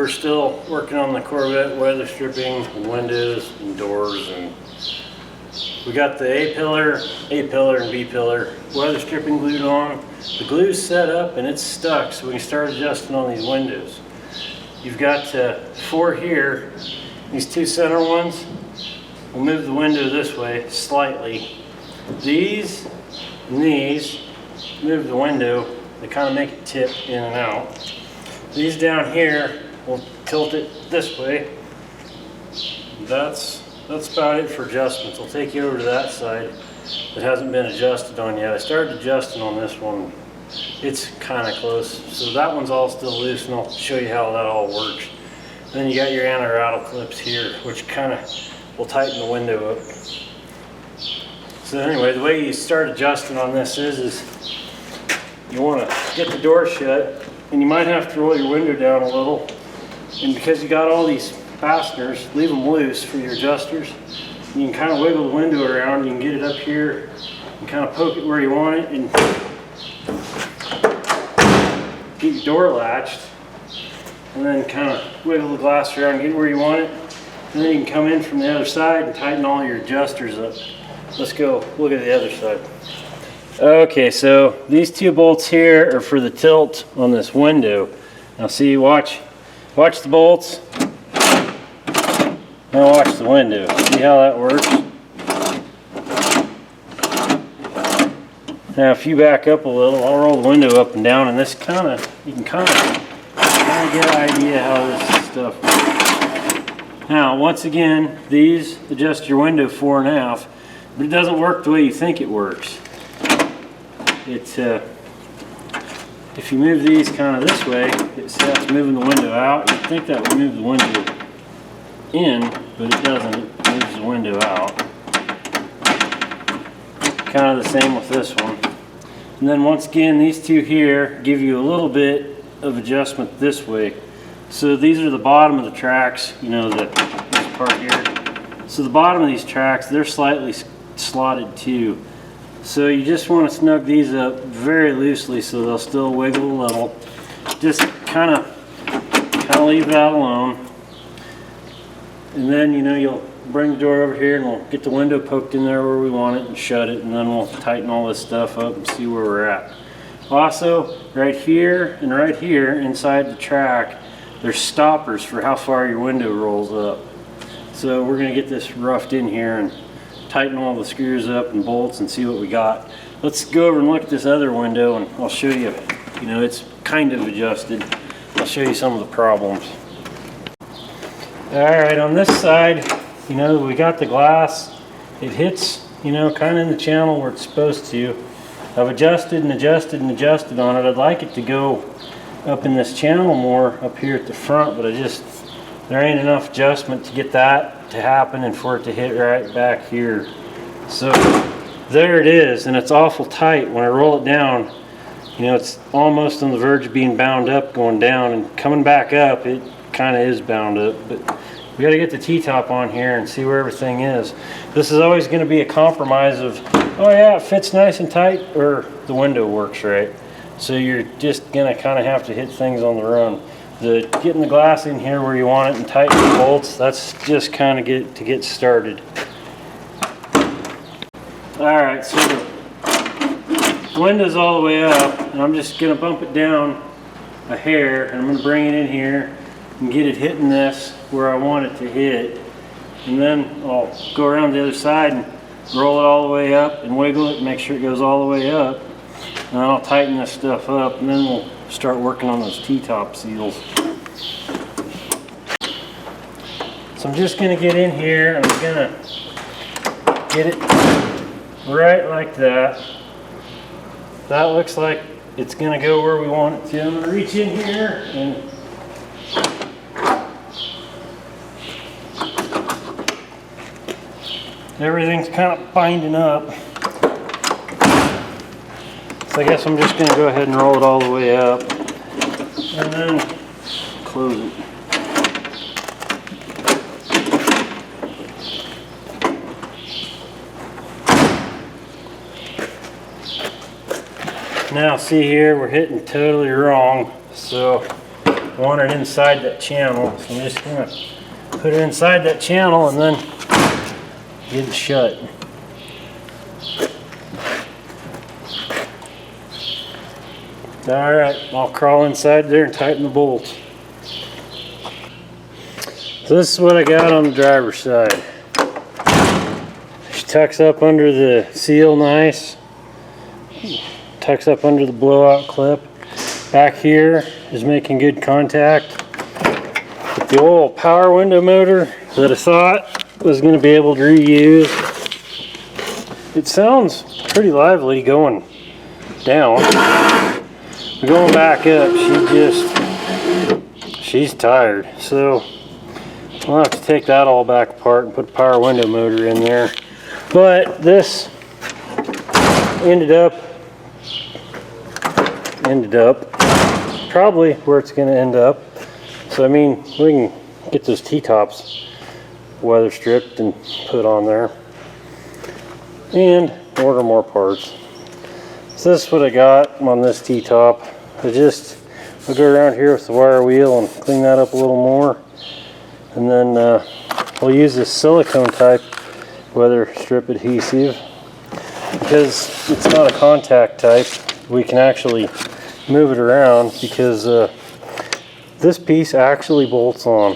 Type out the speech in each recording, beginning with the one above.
we're still working on the Corvette weather stripping and windows and doors, and we got the A pillar and B pillar weather stripping glued on. The glue's set up and it's stuck, so we can start adjusting on these windows. You've got 4 here. These 2 center ones, we'll move the window this way slightly. These and these move the window. They kind of make it tip in and out. These down here, we'll tilt it this way. That's about it for adjustments. I'll take you over to that side that hasn't been adjusted on yet. I started adjusting on this one. It's kind of close. So that one's all still loose, and I'll show you how that all works. And then you got your anti-rattle clips here, which kind of will tighten the window up. So anyway, the way you start adjusting on this is you want to get the door shut, and you might have to roll your window down a little. And because you got all these fasteners, leave them loose for your adjusters. You can kind of wiggle the window around. You can get it up here and kind of poke it where you want it, and get your door latched. And then kind of wiggle the glass around, get it where you want it. And then you can come in from the other side and tighten all your adjusters up. Let's go look at the other side. Okay, so these 2 bolts here are for the tilt on this window. Now see, watch the bolts. Now watch the window. See how that works? Now if you back up a little, I'll roll the window up and down, and this you can kind of get an idea how this stuff works. Now once again, these adjust your window 4.5, but it doesn't work the way you think it works. If you move these kind of this way, it starts moving the window out. You'd think that would move the window in, but it doesn't. It moves the window out. Kind of the same with this one. And then once again, these 2 here give you a little bit of adjustment this way. So these are the bottom of the tracks, you know, this part here. So the bottom of these tracks, they're slightly slotted too. So you just want to snug these up very loosely so they'll still wiggle a little. Just kind of leave that alone. And then, you know, you'll bring the door over here and we'll get the window poked in there where we want it and shut it, and then we'll tighten all this stuff up and see where we're at. Also, right here and right here inside the track, there's stoppers for how far your window rolls up. So we're going to get this roughed in here and tighten all the screws up and bolts and see what we got. Let's go over and look at this other window, and I'll show you, you know, it's kind of adjusted. I'll show you some of the problems. Alright, on this side, you know, we got the glass. It hits, you know, kind of in the channel where it's supposed to. I've adjusted and adjusted and adjusted on it. I'd like it to go up in this channel more up here at the front, but there ain't enough adjustment to get that to happen and for it to hit right back here. So there it is, and it's awful tight. When I roll it down, you know, it's almost on the verge of being bound up going down, and coming back up it kind of is bound up. But we got to get the T-top on here and see where everything is. This is always going to be a compromise of, oh yeah, it fits nice and tight, or the window works right. So you're just going to kind of have to hit things on the run. Getting the glass in here where you want it and tighten the bolts, that's just kind of to get started. Alright, so the window's all the way up, and I'm just going to bump it down a hair, and I'm going to bring it in here and get it hitting this where I want it to hit. And then I'll go around the other side and roll it all the way up and wiggle it and make sure it goes all the way up. And then I'll tighten this stuff up, and then we'll start working on those T-top seals. So I'm just going to get in here, and I'm going to get it right like that. That looks like it's going to go where we want it to. I'm going to reach in here and everything's kind of binding up. So I guess I'm just going to go ahead and roll it all the way up and then close it. Now see here, we're hitting totally wrong. So want it inside that channel. So I'm just gonna put it inside that channel and then get it shut. Alright, I'll crawl inside there and tighten the bolts. So this is what I got on the driver's side. She tucks up under the seal nice. Tucks up under the blowout clip. Back here is making good contact with the old power window motor that I thought was going to be able to reuse. It sounds pretty lively going down. Going back up, she's tired. So we'll have to take that all back apart and put the power window motor in there. But this ended up probably where it's going to end up. So I mean, we can get those T-tops weather stripped and put on there and order more parts. So this is what I got on this T-top. I'll go around here with the wire wheel and clean that up a little more, and then we'll use this silicone type weather strip adhesive because it's not a contact type. We can actually move it around because this piece actually bolts on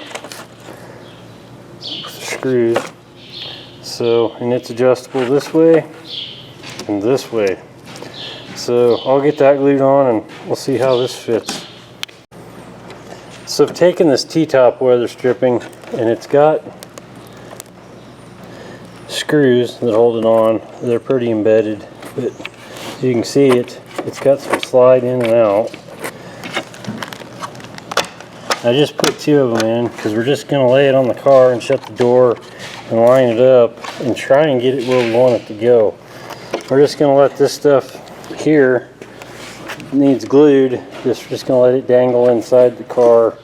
with the screws. So, and it's adjustable this way and this way. So I'll get that glued on and we'll see how this fits. So I've taken this T-top weather stripping and it's got screws that hold it on. They're pretty embedded, but as you can see it's got some slide in and out. I just put 2 of them in because we're just going to lay it on the car and shut the door and line it up and try and get it where we want it to go. We're just going to let this stuff here needs glued. Just going to let it dangle inside the car,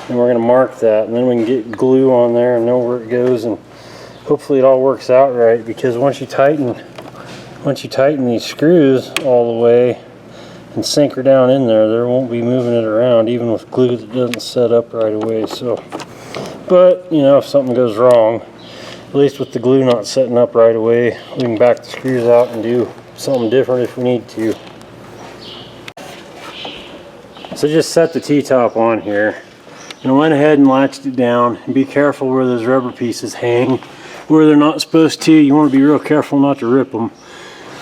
and we're going to mark that, and then we can get glue on there and know where it goes, and hopefully it all works out right. Because once you tighten these screws all the way and sink her down in there, there won't be moving it around even with glue that doesn't set up right away. So, but you know, if something goes wrong, at least with the glue not setting up right away, we can back the screws out and do something different if we need to. So just set the T-top on here, and I went ahead and latched it down. And be careful where those rubber pieces hang where they're not supposed to. You want to be real careful not to rip them.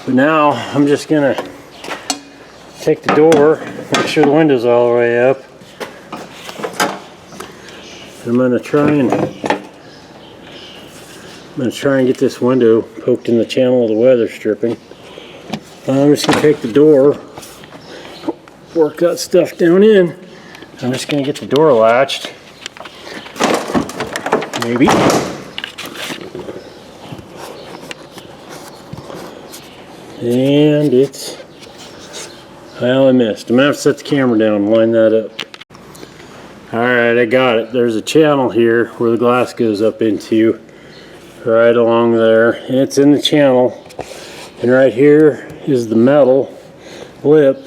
But now I'm just gonna take the door, make sure the window's all the way up. I'm gonna try and get this window poked in the channel of the weather stripping. I'm just going to take the door, work that stuff down in. I'm just going to get the door latched. Maybe. And it's, well, I missed. I'm going to have to set the camera down and line that up. Alright, I got it. There's a channel here where the glass goes up into, right along there. And it's in the channel. And right here is the metal lip.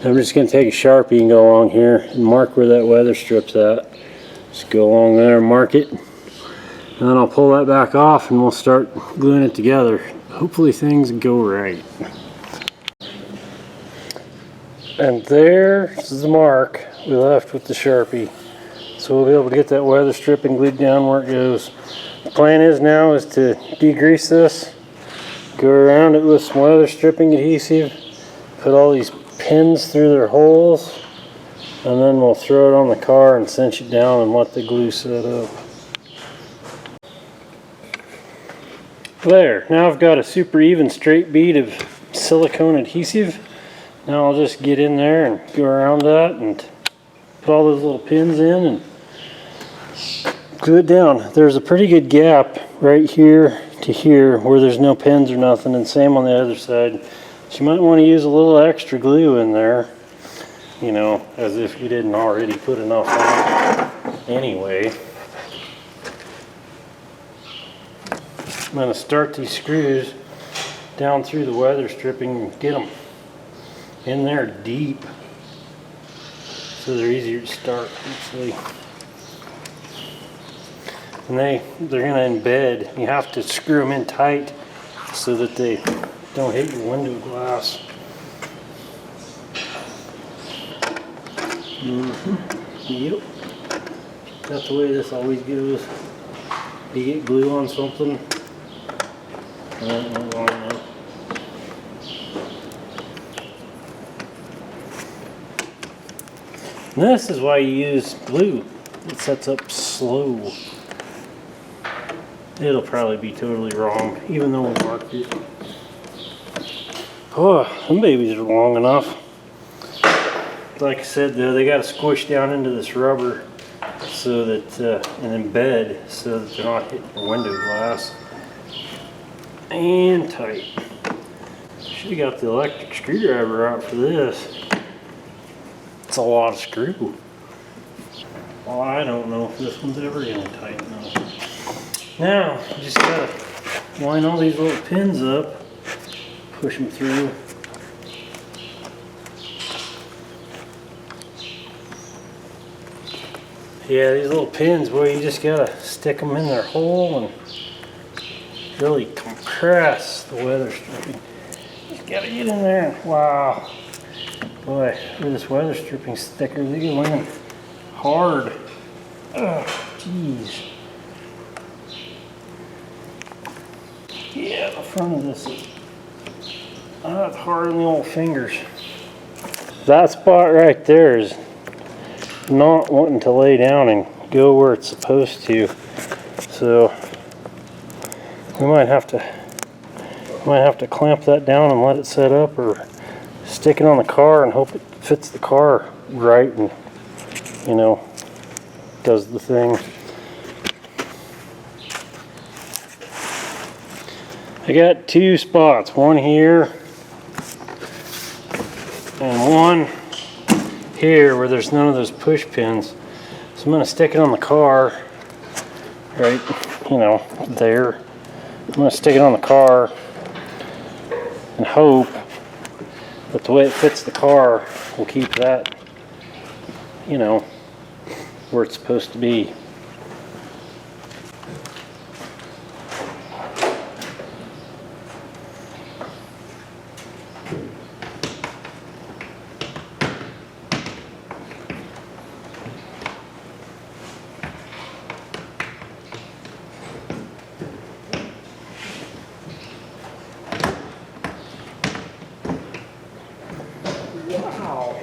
I'm just going to take a Sharpie and go along here and mark where that weather strip's at. Just go along there and mark it. And then I'll pull that back off and we'll start gluing it together. Hopefully things go right. And there's the mark we left with the Sharpie. So we'll be able to get that weather stripping glued down where it goes. The plan is now is to degrease this, go around it with some weather stripping adhesive, put all these pins through their holes, and then we'll throw it on the car and cinch it down and let the glue set up. There, now I've got a super even straight bead of silicone adhesive. Now I'll just get in there and go around that and put all those little pins in and glue it down. There's a pretty good gap right here to here where there's no pins or nothing, and same on the other side. So you might want to use a little extra glue in there, you know, as if you didn't already put enough on anyway. I'm going to start these screws down through the weather stripping and get them in there deep so they're easier to start actually. And they're going to embed. You have to screw them in tight so that they don't hit your window glass. Yep. That's the way this always goes. You get glue on something, and then it won't line up. And this is why you use glue. It sets up slow. It'll probably be totally wrong, even though we marked it. Oh, them babies are long enough. Like I said though, they got to squish down into this rubber so that, and embed so that they're not hitting your window glass. And tight. Should have got the electric screwdriver out for this. It's a lot of screw. Well, I don't know if this one's ever going to tighten up. Now, you just got to line all these little pins up, push them through. Yeah, these little pins, boy, you just got to stick them in their hole and really compress the weather stripping. Just got to get in there. Wow. Boy, this weather stripping sticker, they go in hard. Oh, jeez. Yeah, the front of this is not hard on the old fingers. That spot right there is not wanting to lay down and go where it's supposed to. So we might have to clamp that down and let it set up, or stick it on the car and hope it fits the car right and, you know, does the thing. I got two spots, one here and one here where there's none of those push pins. So I'm going to stick it on the car, right, you know, there. I'm going to stick it on the car and hope that the way it fits the car will keep that, you know, where it's supposed to be. Wow.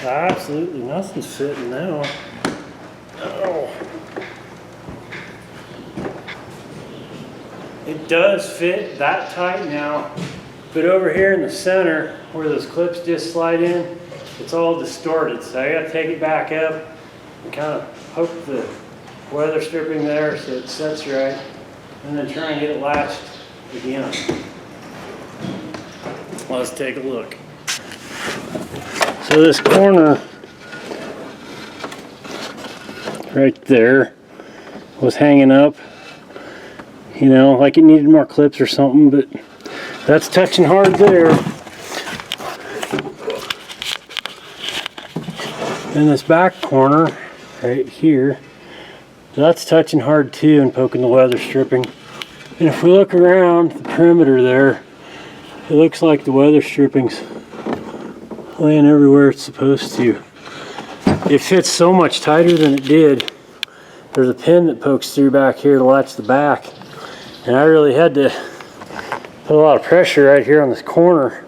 Absolutely nothing's fitting now. Oh. It does fit that tight now, but over here in the center where those clips just slide in, it's all distorted. So I got to take it back up and kind of hook the weather stripping there so it sets right, and then try and get it latched again. Let's take a look. So this corner right there was hanging up, you know, like it needed more clips or something, but that's touching hard there. And this back corner right here, that's touching hard too and poking the weather stripping. And if we look around the perimeter there, it looks like the weather stripping's laying everywhere it's supposed to. It fits so much tighter than it did. There's a pin that pokes through back here to latch the back, and I really had to put a lot of pressure right here on this corner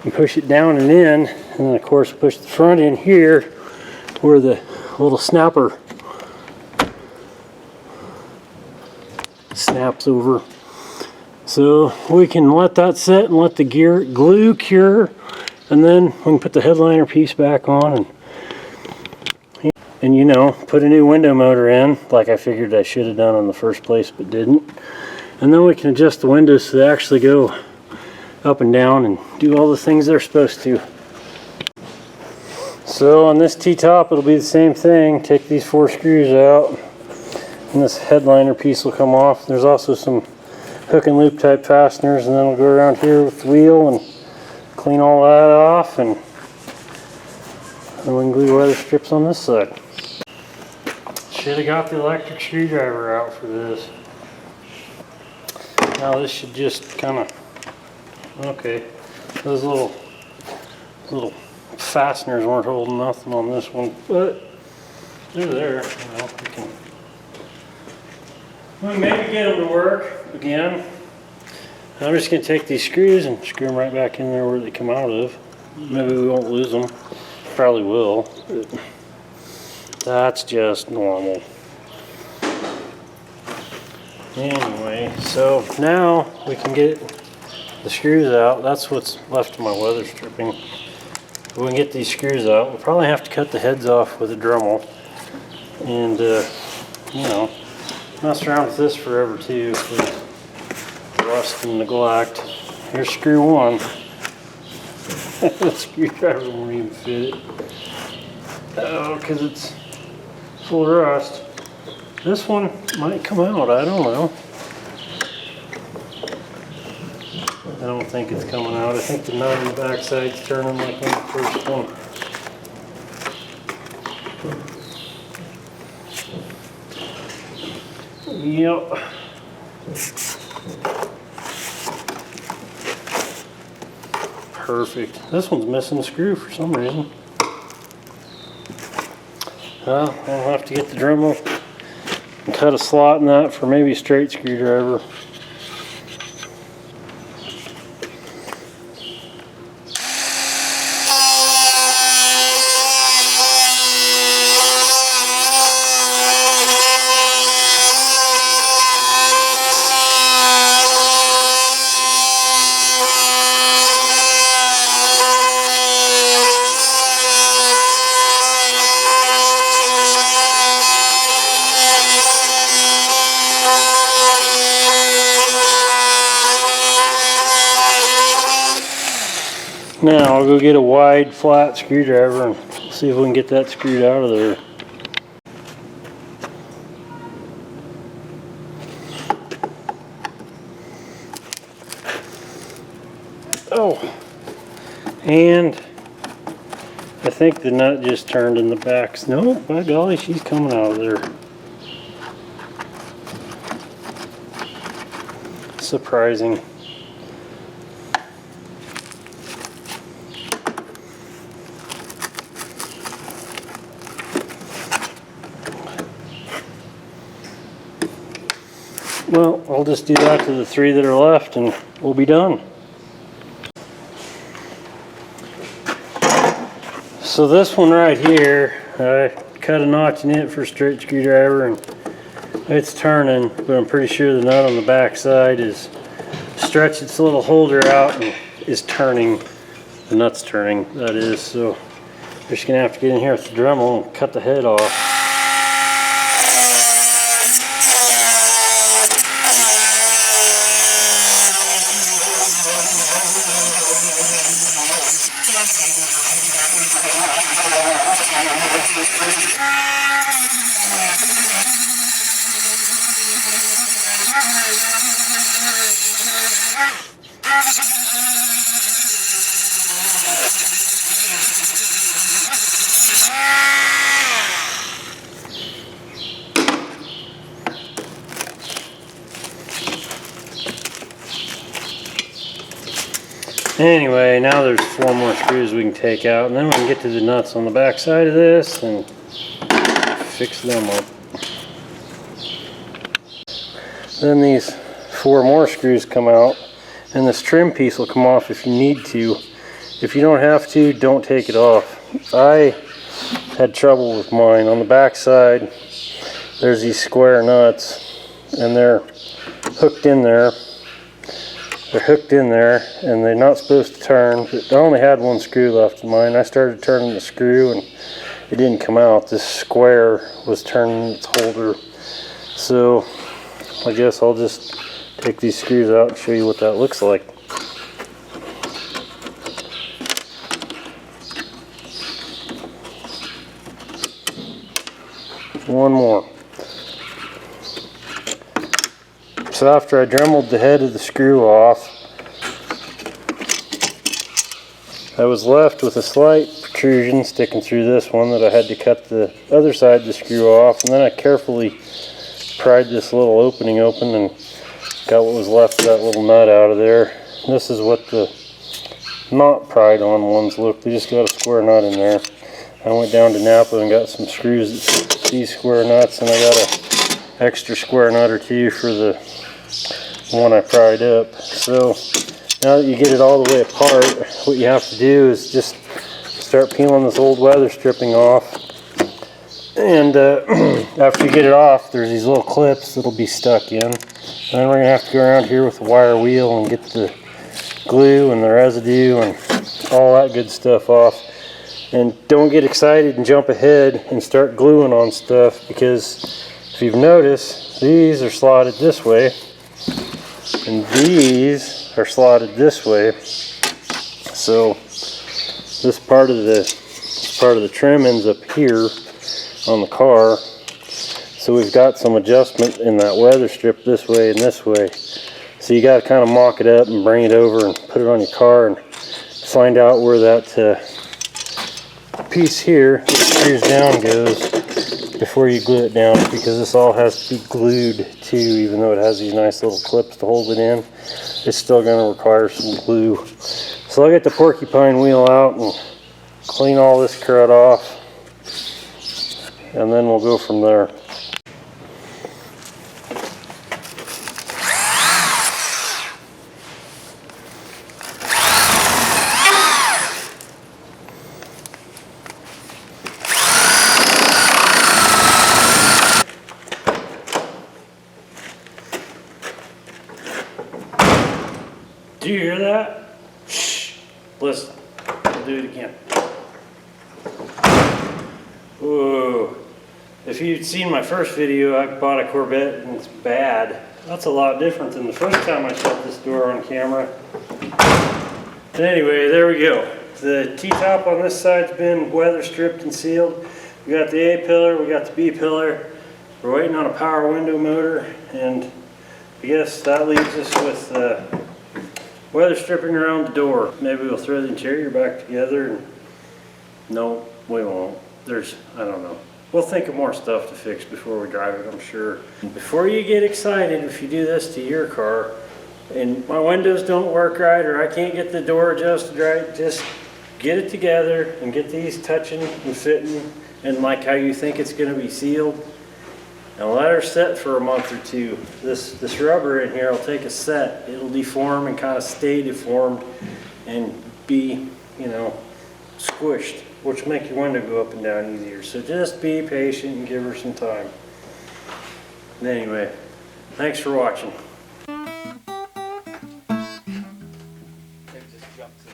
and push it down and in, and then of course push the front in here where the little snapper snaps over. So we can let that set and let the glue cure, and then we can put the headliner piece back on and you know, put a new window motor in like I figured I should have done in the first place but didn't. And then we can adjust the windows so they actually go up and down and do all the things they're supposed to. So on this T-top it'll be the same thing. Take these 4 screws out and this headliner piece will come off. There's also some hook and loop type fasteners, and then we'll go around here with the wheel and clean all that off and And we can glue weather strips on this side. Should have got the electric screwdriver out for this. Now this should just kind of, okay, those little fasteners weren't holding nothing on this one, but they're there. You know, we can maybe get them to work again. I'm just going to take these screws and screw them right back in there where they come out of. Maybe we won't lose them. Probably will. But that's just normal. Anyway, so now we can get the screws out. That's what's left of my weather stripping. If we can get these screws out, we'll probably have to cut the heads off with a Dremel. And, you know, mess around with this forever too. Rust and neglect. Here's screw one. The screwdriver won't even fit it. Oh, because it's full of rust. This one might come out, I don't know. I don't think it's coming out. I think the nut on the back side's turning like on the first one. Yep. Perfect. This one's missing a screw for some reason. Well, I'll have to get the Dremel and cut a slot in that for maybe a straight screwdriver. Now I'll go get a wide flat screwdriver and see if we can get that screwed out of there. Oh, and I think the nut just turned in the back. No, by golly, she's coming out of there. Surprising. Well, I'll just do that to the three that are left and we'll be done. So this one right here, I cut a notch in it for a straight screwdriver and it's turning, but I'm pretty sure the nut on the back side is stretched its little holder out and is turning. The nut's turning, that is. So I'm just gonna have to get in here with the Dremel and cut the head off. Anyway, now there's 4 more screws we can take out, and then we can get to the nuts on the back side of this and fix them up. Then these 4 more screws come out, and this trim piece will come off if you need to. If you don't have to, don't take it off. I had trouble with mine. On the back side, there's these square nuts, and they're hooked in there. They're hooked in there and they're not supposed to turn. But I only had 1 screw left in mine. I started turning the screw and it didn't come out. This square was turning its holder. So I guess I'll just take these screws out and show you what that looks like. One more. So after I dremeled the head of the screw off, I was left with a slight protrusion sticking through this one that I had to cut the other side of the screw off, and then I carefully pried this little opening open and got what was left of that little nut out of there. And this is what the not pried on ones look. They just got a square nut in there. I went down to Napa and got some screws that fit these square nuts, and I got an extra square nut or two for the one I pried up. So now that you get it all the way apart, what you have to do is just start peeling this old weather stripping off. And after you get it off, there's these little clips that'll be stuck in. And then we're going to have to go around here with the wire wheel and get the glue and the residue and all that good stuff off. And don't get excited and jump ahead and start gluing on stuff, because if you've noticed, these are slotted this way and these are slotted this way. So this part of the trim ends up here on the car. So we've got some adjustment in that weather strip this way and this way. So you got to kind of mock it up and bring it over and put it on your car and find out where that piece here that screws down goes before you glue it down, because this all has to be glued too. Even though it has these nice little clips to hold it in, it's still going to require some glue. So I'll get the porcupine wheel out and clean all this crud off, and then we'll go from there. Do you hear that? Shh. Listen. I'll do it again. Whoa. If you'd seen my first video, I bought a Corvette and it's bad. That's a lot different than the first time I shut this door on camera. But anyway, there we go. The T-top on this side's been weather stripped and sealed. We got the A pillar, we got the B pillar. We're waiting on a power window motor, and I guess that leaves us with weather stripping around the door. Maybe we'll throw the interior back together. And no, we won't. I don't know. We'll think of more stuff to fix before we drive it, I'm sure. Before you get excited, if you do this to your car and my windows don't work right, or I can't get the door adjusted right, just get it together and get these touching and fitting and like how you think it's going to be sealed. And let her set for a month or two. This rubber in here will take a set. It'll deform and kind of stay deformed and be, you know, squished, which will make your window go up and down easier. So just be patient and give her some time. And anyway, thanks for watching.